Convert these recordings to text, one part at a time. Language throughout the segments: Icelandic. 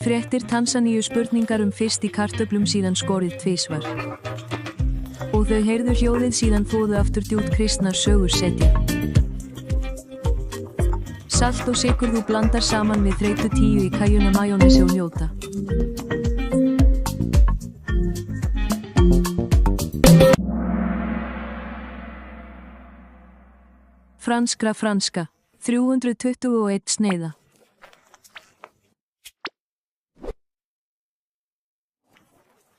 Fréttir Tansaníu spurningar fyrst í kartöflum síðan skorið tvisvar. Og þau heyrðu hljóðið síðan þvoðu aftur djút kristnar sögur setja. Salt og sykur þú blandar saman við þreytu 10 í kæjuna majónesi og njóta. Franska, 321 sneiða.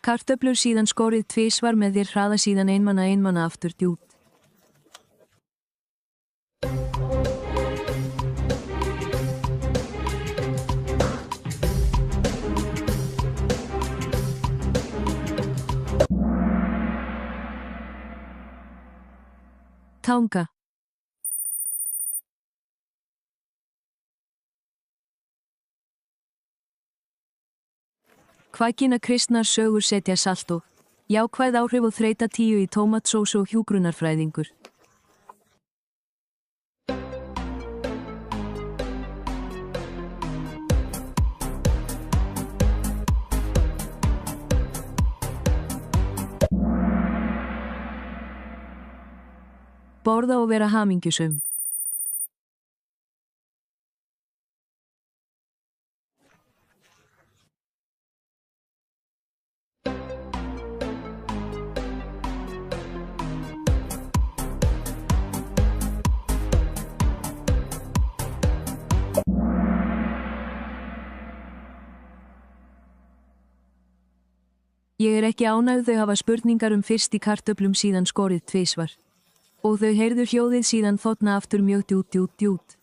Kartöflur síðan skorið tvisvar með þér hraða síðan einmana aftur djút. Tanga. Kvækina kristnar sögur setja salt og jákvæð áhrif og þreyta 10 í tómatsósu og hjúkrunarfræðingur. Borða og vera hamingjusöm. Ég ekki ánægð þau hafa spurningar fyrst í kartöflum síðan skorið tvisvar. Og þau heyrðu hljóðið síðan þotna aftur mjög djút.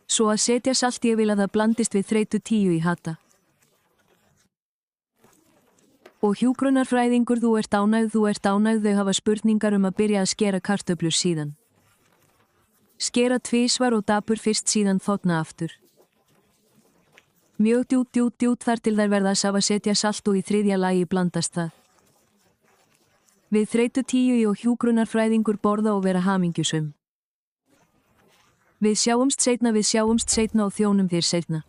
Svo að setja salt ég vil að það blandist við þreytu 10 í hata. Og hjúkrunarfræðingur þú ert ánægð þau hafa spurningar að byrja að skera kartöflur síðan. Skera tvisvar og dapur fyrst síðan þotna aftur. Mjög djút þar til þær verða að setja salt og í þriðja lagi blandast það. Við þreytu 10 og hjúkrunarfræðingur borða og vera hamingjusöm. Við sjáumst seinna og þjónum þér seinna.